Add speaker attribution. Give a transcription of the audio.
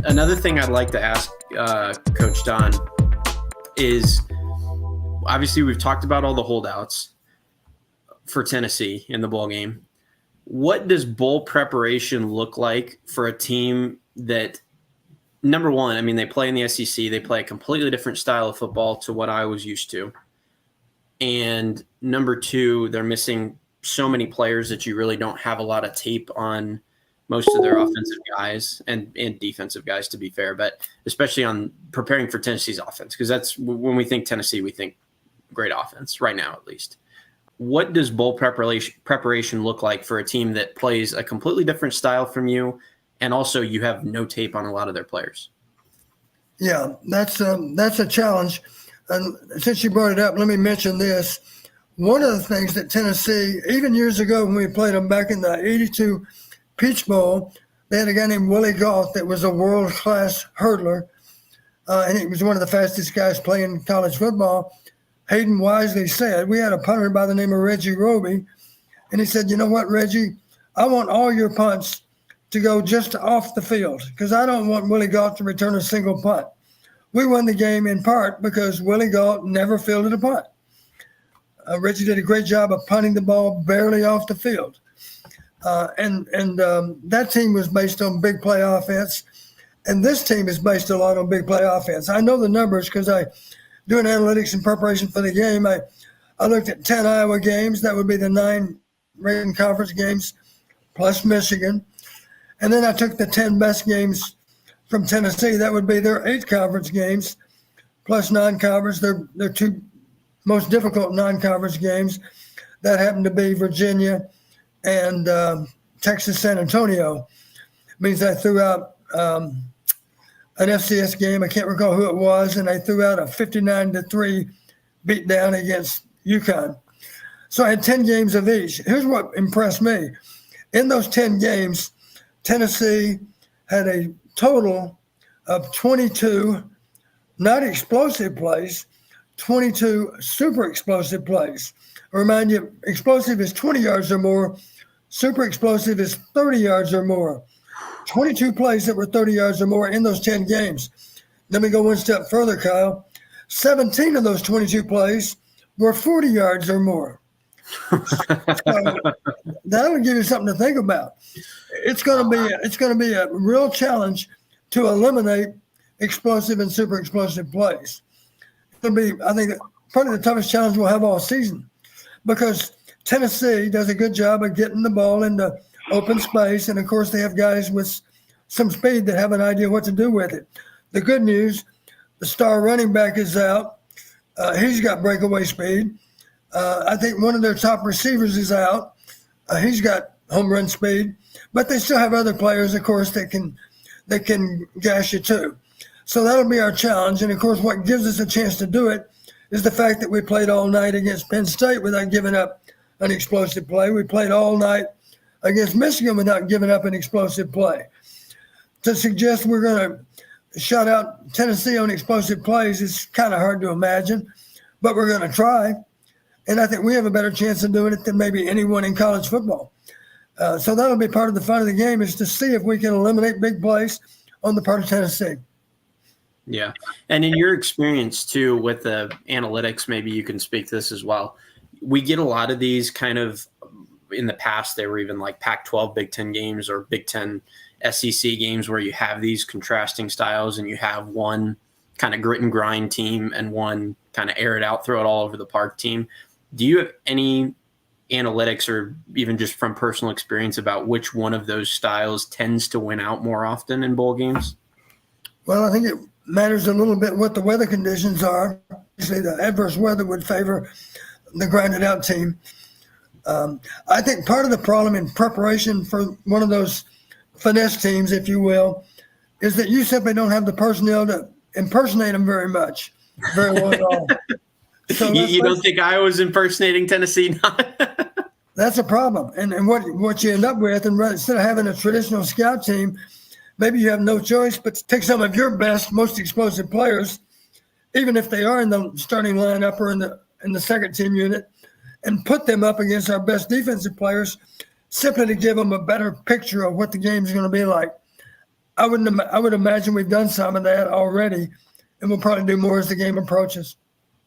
Speaker 1: Another thing I'd like to ask Coach Don is, obviously we've talked about all the holdouts for Tennessee in the bowl game. What does bowl preparation look like for a team that, number one, I mean, they play in the SEC. They play a completely different style of football to what I was used to. And number two, they're missing so many players that you really don't have a lot of tape on most of their offensive guys and defensive guys, to be fair, but especially on preparing for Tennessee's offense, because that's when we think Tennessee, we think great offense right now, at least. What does bowl preparation look like for a team that plays a completely different style from you, and also you have no tape on a lot of their players?
Speaker 2: Yeah, that's a challenge. And since you brought it up, let me mention this. One of the things that Tennessee, even years ago when we played them back in the 82 Peach Bowl, they had a guy named Willie Goff that was a world-class hurdler, and he was one of the fastest guys playing college football. Hayden wisely said, we had a punter by the name of Reggie Roby, and he said, you know what, Reggie, I want all your punts to go just off the field because I don't want Willie Goff to return a single punt. We won the game in part because Willie Goff never fielded a punt. Reggie did a great job of punting the ball barely off the field. And that team was based on big play offense, and this team is based a lot on big play offense. I know the numbers because I doing analytics in preparation for the game. I looked at 10 Iowa games. That would be the 9 Reagan Conference games plus Michigan. And then I took the 10 best games from Tennessee. That would be their 8 conference games plus non-conference. Their 2 most difficult non-conference games. That happened to be Virginia and Texas San Antonio. It means I threw out an FCS game. I can't recall who it was, and I threw out a 59-3 beat down against UConn. So I had 10 games of each. Here's what impressed me. In those 10 games, Tennessee had a total of 22 not explosive plays, 22 super explosive plays. I remind you, explosive is 20 yards or more. Super explosive is 30 yards or more. 22 plays that were 30 yards or more in those 10 games. Let me go one step further, Kyle. 17 of those 22 plays were 40 yards or more. So that'll give you something to think about. It's going to be a real challenge to eliminate explosive and super explosive plays. It'll be, I think, probably the toughest challenge we'll have all season, because Tennessee does a good job of getting the ball into open space, and of course they have guys with some speed that have an idea what to do with it. The good news, the star running back is out. He's got breakaway speed. I think one of their top receivers is out. He's got home run speed, but they still have other players, of course, that can gash you too. So that'll be our challenge. And of course, what gives us a chance to do it is the fact that we played all night against Penn State without giving up an explosive play. We played all night against Michigan without giving up an explosive play. To suggest we're going to shut out Tennessee on explosive plays is kind of hard to imagine, but we're going to try. And I think we have a better chance of doing it than maybe anyone in college football. So that'll be part of the fun of the game, is to see if we can eliminate big plays on the part of Tennessee.
Speaker 1: Yeah. And in your experience, too, with the analytics, maybe you can speak to this as well. We get a lot of these kind of, in the past, they were even like Pac-12 Big Ten games or Big Ten SEC games where you have these contrasting styles and you have one kind of grit and grind team and one kind of air it out, throw it all over the park team. Do you have any analytics or even just from personal experience about which one of those styles tends to win out more often in bowl games?
Speaker 2: Well, I think it matters a little bit what the weather conditions are. Obviously, the adverse weather would favor the grinded out team. I think part of the problem in preparation for one of those finesse teams, if you will, is that you simply don't have the personnel to impersonate them very well at all. So
Speaker 1: you don't think Iowa's impersonating Tennessee?
Speaker 2: That's a problem. And what you end up with, and instead of having a traditional scout team, maybe you have no choice but to take some of your best, most explosive players, even if they are in the starting lineup or in the second team unit, and put them up against our best defensive players simply to give them a better picture of what the game is going to be like. I would imagine we've done some of that already, and we'll probably do more as the game approaches.